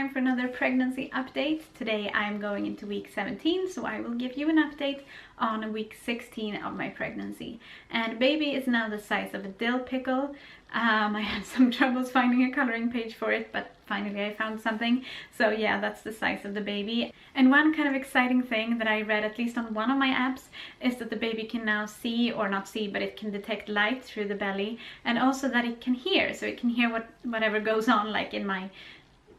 time for another pregnancy update. Today I'm going into week 17, so I will give you an update on week 16 of my pregnancy. And baby is now the size of a dill pickle. I had some troubles finding a coloring page for it, but finally I found something. So yeah, that's the size of the baby. And one kind of exciting thing that I read, at least on one of my apps, is that the baby can now see, or not see, but it can detect light through the belly, and also that it can hear. So it can hear whatever goes on, like in my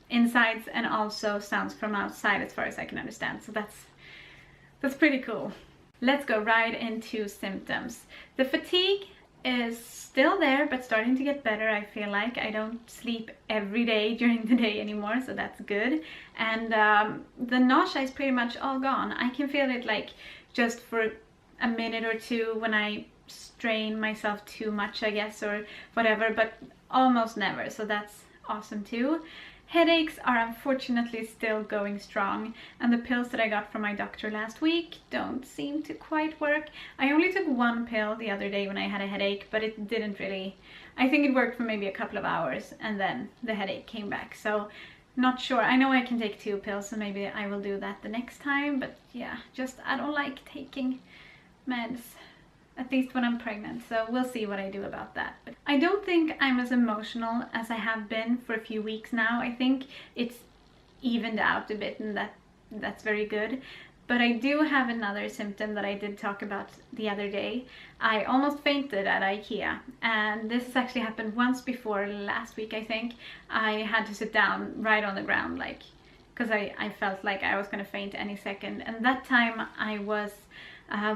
insides, and also sounds from outside, as far as I can understand. So that's pretty cool. Let's go right into symptoms. The fatigue is still there, but starting to get better. I feel like I don't sleep every day during the day anymore, so that's good. And the nausea is pretty much all gone. I can feel it like just for a minute or two when I strain myself too much, I guess, or whatever, but almost never, so that's awesome too. Headaches are unfortunately still going strong, and the pills that I got from my doctor last week don't seem to quite work. I only took one pill the other day when I had a headache, but it didn't really... I think it worked for maybe a couple of hours, and then the headache came back, so not sure. I know I can take 2 pills, so maybe I will do that the next time, but yeah, just I don't like taking meds, at least when I'm pregnant, so we'll see what I do about that. But I don't think I'm as emotional as I have been for a few weeks now. I think it's evened out a bit, and that's very good. But I do have another symptom that I did talk about the other day. I almost fainted at IKEA, and this has actually happened once before, last week I think. I had to sit down right on the ground, like, because I felt like I was gonna faint any second. And that time I was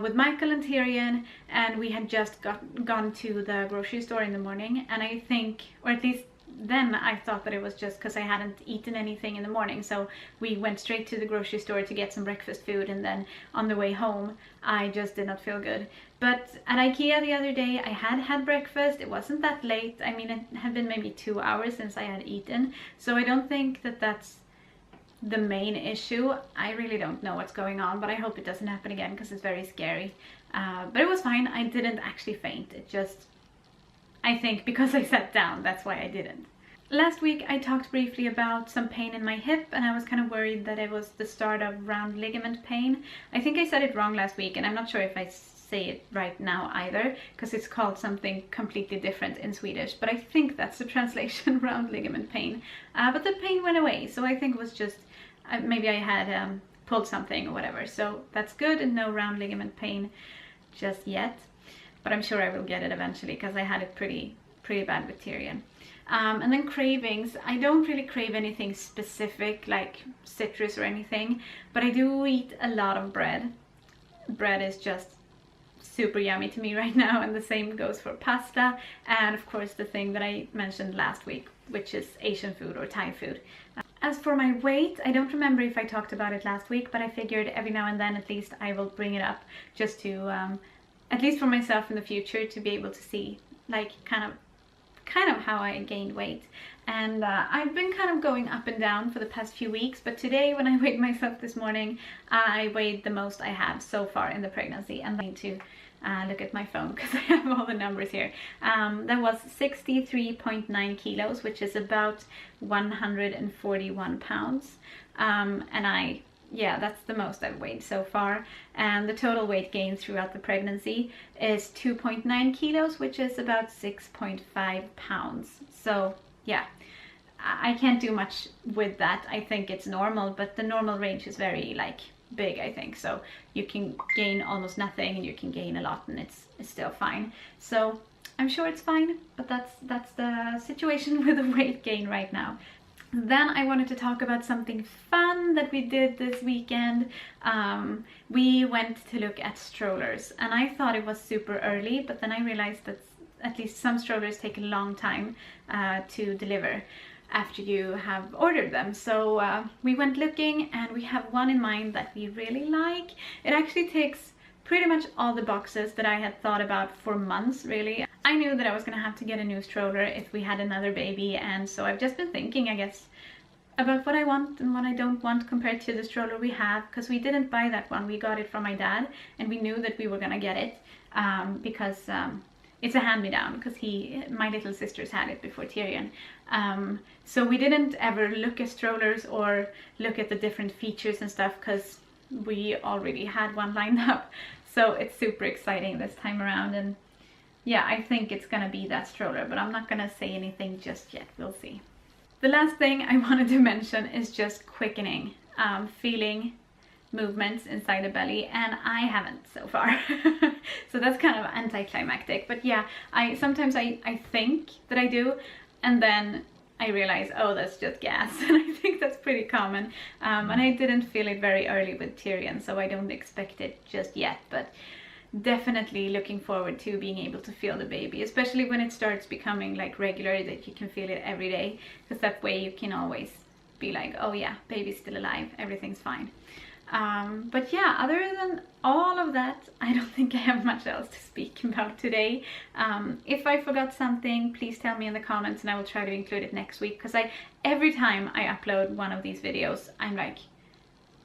with Michael and Tyrion, and we had just gone to the grocery store in the morning, and I think, or at least then I thought that it was just because I hadn't eaten anything in the morning, so we went straight to the grocery store to get some breakfast food, and then on the way home I just did not feel good. But at IKEA the other day I had breakfast. It wasn't that late. I mean, it had been maybe 2 hours since I had eaten, so I don't think that that's the main issue. I really don't know what's going on, but I hope it doesn't happen again because it's very scary. But it was fine. I didn't actually faint. It just, I think because I sat down, that's why I didn't. Last week I talked briefly about some pain in my hip, and I was kind of worried that it was the start of round ligament pain. I think I said it wrong last week, and I'm not sure if I say it right now either, because it's called something completely different in Swedish, but I think that's the translation, round ligament pain. But the pain went away, so I think it was just maybe I had pulled something or whatever, so that's good, and no round ligament pain just yet, but I'm sure I will get it eventually because I had it pretty bad with Tyrion. And then cravings. I don't really crave anything specific like citrus or anything, but I do eat a lot of bread. Bread is just super yummy to me right now, and the same goes for pasta, and of course the thing that I mentioned last week, which is Asian food or Thai food. As for my weight, I don't remember if I talked about it last week, but I figured every now and then at least I will bring it up, just to at least for myself in the future, to be able to see like kind of how I gained weight. And I've been kind of going up and down for the past few weeks, but today when I weighed myself this morning, I weighed the most I have so far in the pregnancy, and I need to look at my phone because I have all the numbers here. That was 63.9 kilos, which is about 141 pounds. And yeah, that's the most I've weighed so far. And the total weight gain throughout the pregnancy is 2.9 kilos, which is about 6.5 pounds. So yeah, I can't do much with that. I think it's normal, but the normal range is very like big, I think. So you can gain almost nothing, and you can gain a lot, and it's still fine. So I'm sure it's fine, but that's the situation with the weight gain right now. Then I wanted to talk about something fun that we did this weekend. We went to look at strollers, and I thought it was super early, but then I realized that at least some strollers take a long time to deliver after you have ordered them. So we went looking, and we have one in mind that we really like. It actually takes pretty much all the boxes that I had thought about for months, really. I knew that I was gonna have to get a new stroller if we had another baby, and so I've just been thinking, I guess, about what I want and what I don't want compared to the stroller we have, because we didn't buy that one. We got it from my dad, and we knew that we were gonna get it because it's a hand-me-down because my little sisters had it before Tyrion. So we didn't ever look at strollers or look at the different features and stuff because we already had one lined up. So it's super exciting this time around, and yeah, I think it's gonna be that stroller, but I'm not gonna say anything just yet. We'll see. The last thing I wanted to mention is just quickening, feeling movements inside the belly, and I haven't so far. So that's kind of anticlimactic, but yeah, sometimes I think that I do, and then I realize, oh, that's just gas. And I think that's pretty common, and I didn't feel it very early with Tyrion, so I don't expect it just yet, but definitely looking forward to being able to feel the baby, especially when it starts becoming like regular, that you can feel it every day, because that way you can always be like, oh yeah, baby's still alive, everything's fine. But yeah, other than all of that, I don't think I have much else to speak about today. If I forgot something, please tell me in the comments and I will try to include it next week, because every time I upload one of these videos, I'm like,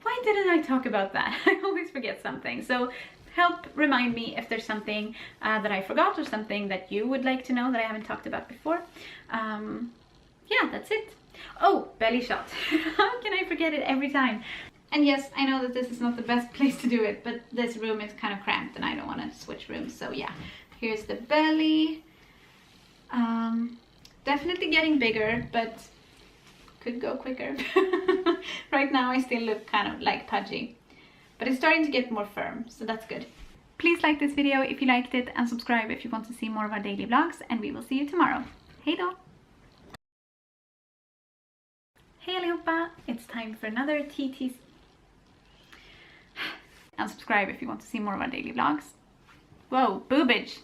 why didn't I talk about that? I always forget something. So help remind me if there's something that I forgot, or something that you would like to know that I haven't talked about before. Yeah, that's it. Oh, belly shot. How can I forget it every time? And yes, I know that this is not the best place to do it, but this room is kind of cramped and I don't want to switch rooms. So yeah, here's the belly. Definitely getting bigger, but could go quicker. Right now I still look kind of like pudgy, but it's starting to get more firm, so that's good. Please like this video if you liked it, and subscribe if you want to see more of our daily vlogs, and we will see you tomorrow. Hej då! Hej allihopa! It's time for another TT. And subscribe if you want to see more of our daily vlogs. Whoa, boobage!